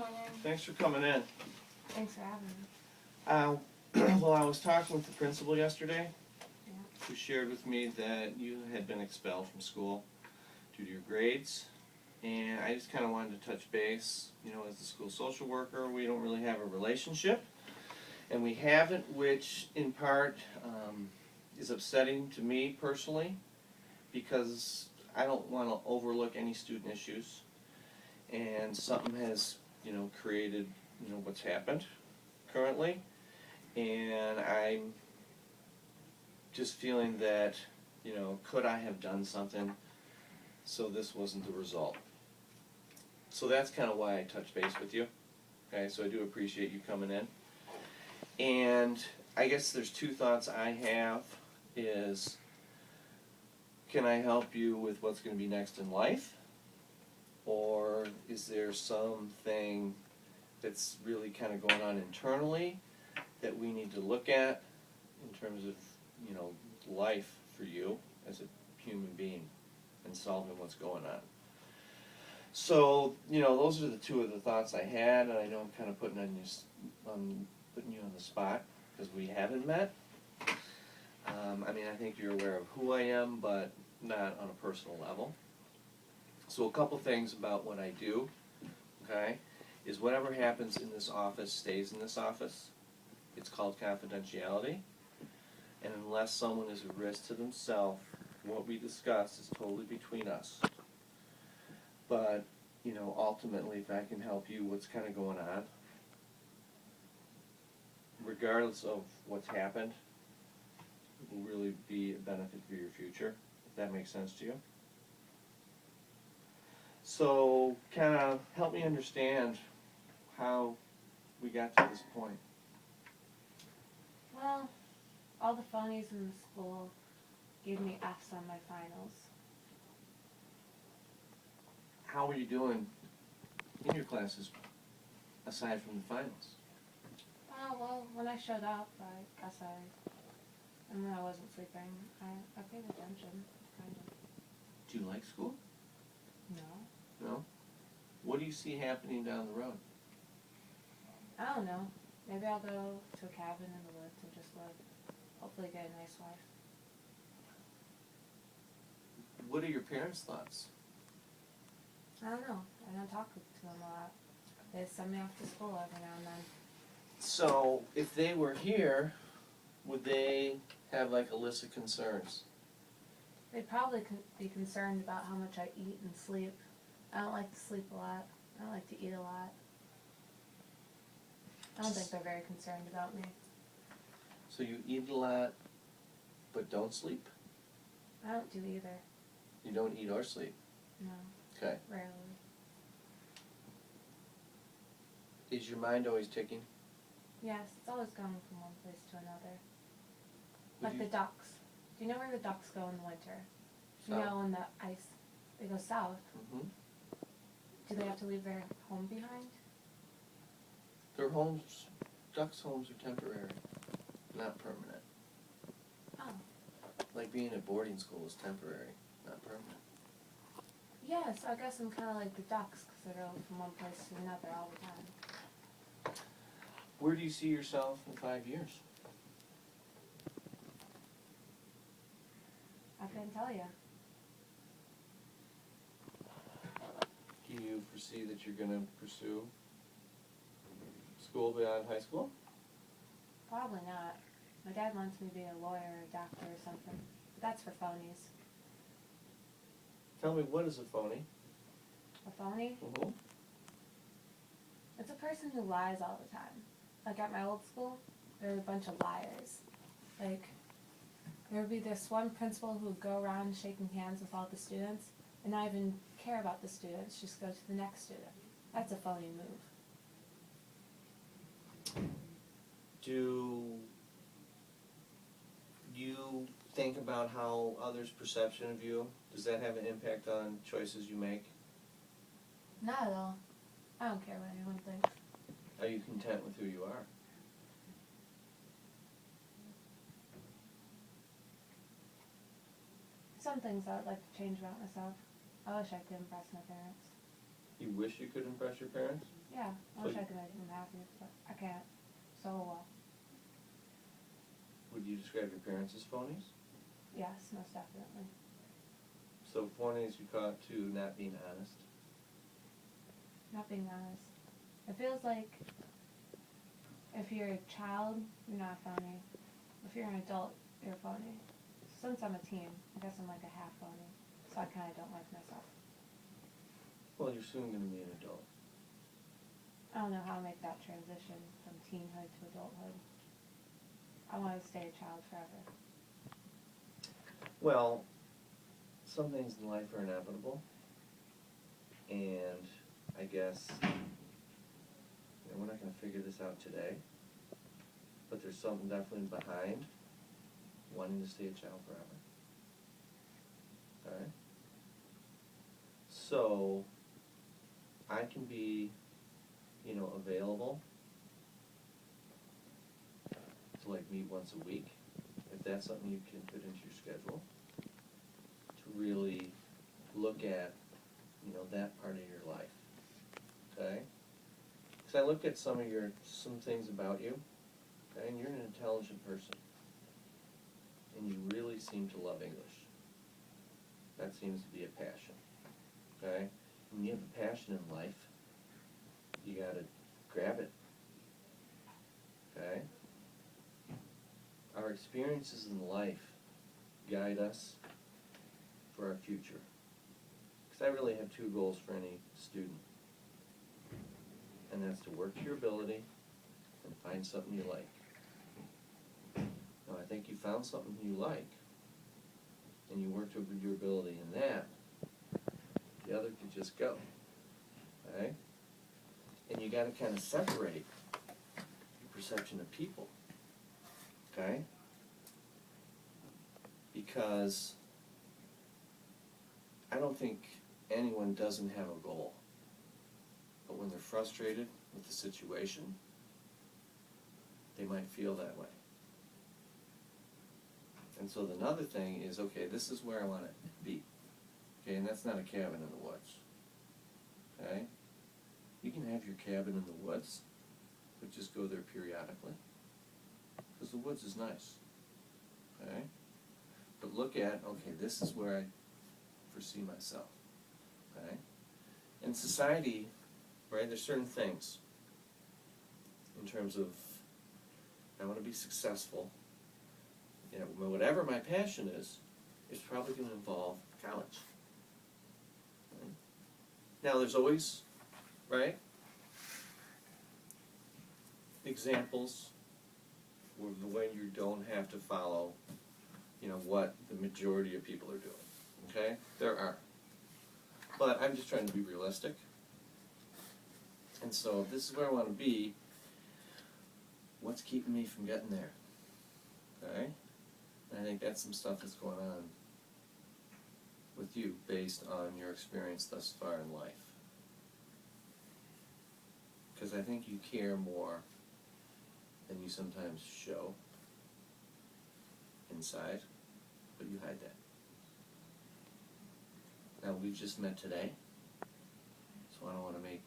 morning. Thanks for coming in. Thanks for having me. Well, I was talking with the principal yesterday, Yeah. who shared with me that you had been expelled from school due to your grades. And I just kind of wanted to touch base. You know, as the school social worker, we don't really have a relationship. And we haven't, which in part is upsetting to me personally, because I don't want to overlook any student issues. And something has, created, what's happened currently. And I'm just feeling that, could I have done something so this wasn't the result? So that's kind of why I touched base with you. Okay, so I do appreciate you coming in. And I guess there's two thoughts I have is, can I help you with what's going to be next in life? Or is there something that's really kind of going on internally that we need to look at in terms of, life for you as a human being and solving what's going on? So, those are the two of the thoughts I had, and I know I'm kind of putting you on the spot because we haven't met. I think you're aware of who I am, but not on a personal level. So a couple things about what I do, okay, is whatever happens in this office stays in this office. It's called confidentiality. And unless someone is a risk to themselves, what we discuss is totally between us. But, ultimately, if I can help you, what's kind of going on, regardless of what's happened, it will really be a benefit for your future, if that makes sense to you. So, kind of help me understand how we got to this point. Well, all the phonies in the school gave me F's on my finals. How are you doing in your classes, aside from the finals? Well, when I showed up, and when I wasn't sleeping, I paid attention, kind of. Do you like school? No. No? What do you see happening down the road? I don't know. Maybe I'll go to a cabin in the woods and just live. Hopefully get a nice wife. What are your parents' thoughts? I don't know. I don't talk to them a lot. They send me off to school every now and then. So, if they were here, would they have like a list of concerns? They'd probably be concerned about how much I eat and sleep. I don't like to sleep a lot. I don't like to eat a lot. I don't think they're very concerned about me. So you eat a lot, but don't sleep? I don't do either. You don't eat or sleep? No. Okay. Rarely. Is your mind always ticking? Yes, it's always going from one place to another. Would Like the ducks. Do you know where the ducks go in the winter? South. You know, when the ice, they go south. Mm-hmm. Do they have to leave their home behind? Their homes, ducks' homes are temporary, not permanent. Oh. Like being at boarding school is temporary, not permanent. Yes, I guess I'm kind of like the ducks because they go from one place to another all the time. Where do you see yourself in 5 years? I couldn't tell you. Do you foresee that you're going to pursue school beyond high school? Probably not. My dad wants me to be a lawyer or a doctor or something. But that's for phonies. Tell me, what is a phony? A phony? Mm-hmm. It's a person who lies all the time. Like at my old school, there were a bunch of liars. Like, there would be this one principal who would go around shaking hands with all the students and not even care about the students, just go to the next student. That's a phony move. Do you think about how others' perception of you, does that have an impact on choices you make? Not at all. I don't care what anyone thinks. Are you content with who you are? Some things I would like to change about myself. I wish I could impress my parents. You wish you could impress your parents? Yeah, I wish I could make them happy, but I can't. So well. Would you describe your parents as phonies? Yes, most definitely. So phonies you caught to not being honest? Not being honest. It feels like if you're a child, you're not phony. If you're an adult, you're phony. Since I'm a teen, I guess I'm like a half phony. So I kind of don't like myself. Well, you're soon going to be an adult. I don't know how to make that transition from teenhood to adulthood. I want to stay a child forever. Well, some things in life are inevitable, and I guess we're not going to figure this out today, but there's something definitely behind wanting to stay a child forever. Alright? So, I can be, available to meet once a week, if that's something you can put into your schedule, to really look at, that part of your life. Okay? Because I look at some things about you, okay, and you're an intelligent person. And you really seem to love English. That seems to be a passion. Okay? When you have a passion in life, you gotta grab it. Okay? Our experiences in life guide us for our future. Because I really have two goals for any student. And that's to work to your ability and find something you like. Now, I think you found something you like, and you worked over your ability in that, the other could just go. Okay? And you gotta kind of separate your perception of people. Okay? Because I don't think anyone doesn't have a goal. But when they're frustrated with the situation, they might feel that way. And so another thing is, okay, this is where I want to be. Okay, and that's not a cabin in the woods. Okay? You can have your cabin in the woods, but just go there periodically. Because the woods is nice. Okay? But look at, okay, this is where I foresee myself. Okay? In society, right, there's certain things in terms of, I want to be successful. Whatever my passion is, it's probably going to involve college. Right? Now, there's always, right, examples where you don't have to follow, what the majority of people are doing. Okay? There are. But I'm just trying to be realistic. And so if this is where I want to be, what's keeping me from getting there? Okay? And I think that's some stuff that's going on with you based on your experience thus far in life. Because I think you care more than you sometimes show inside, but you hide that. Now, we've just met today, so I don't want to make,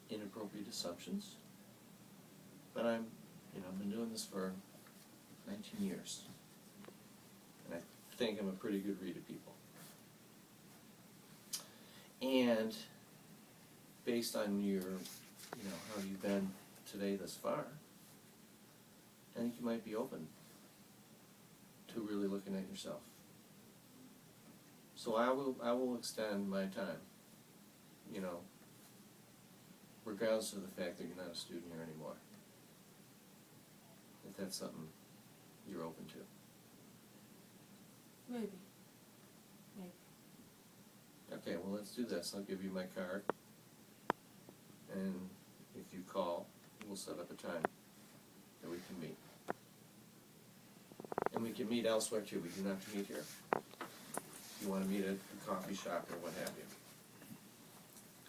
inappropriate assumptions. But I've been doing this for 19 years. And I think I'm a pretty good read of people. And based on your, how you've been today thus far, I think you might be open to really looking at yourself. So I will extend my time, regardless of the fact that you're not a student here anymore. If that's something you're open to. Maybe. Okay, well, let's do this. I'll give you my card. And if you call, we'll set up a time that we can meet. And we can meet elsewhere too. We do not have to meet here. If you want to meet at a coffee shop or what have you.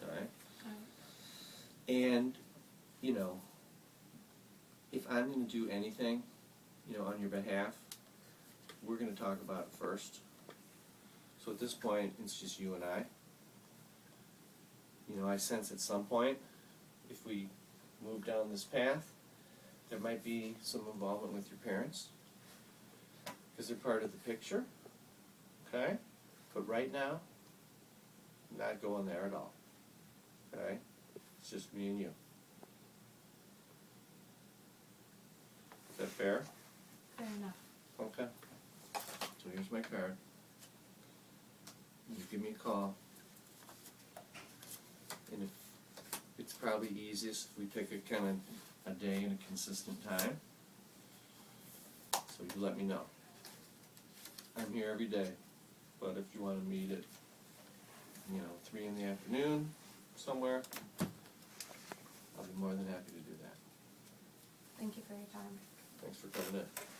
Alright? And, if I'm going to do anything, on your behalf, we're going to talk about it first. So at this point, it's just you and I. I sense at some point if we move down this path, there might be some involvement with your parents, because they're part of the picture, okay? But right now, I'm not going there at all, okay? It's just me and you. Is that fair? Fair enough. Okay. So here's my card. You give me a call. And if it's probably easiest if we pick a kind of a day and a consistent time. So you let me know. I'm here every day. But if you want to meet at 3 in the afternoon somewhere, I'll be more than happy to do that. Thank you for your time. Thanks for coming in.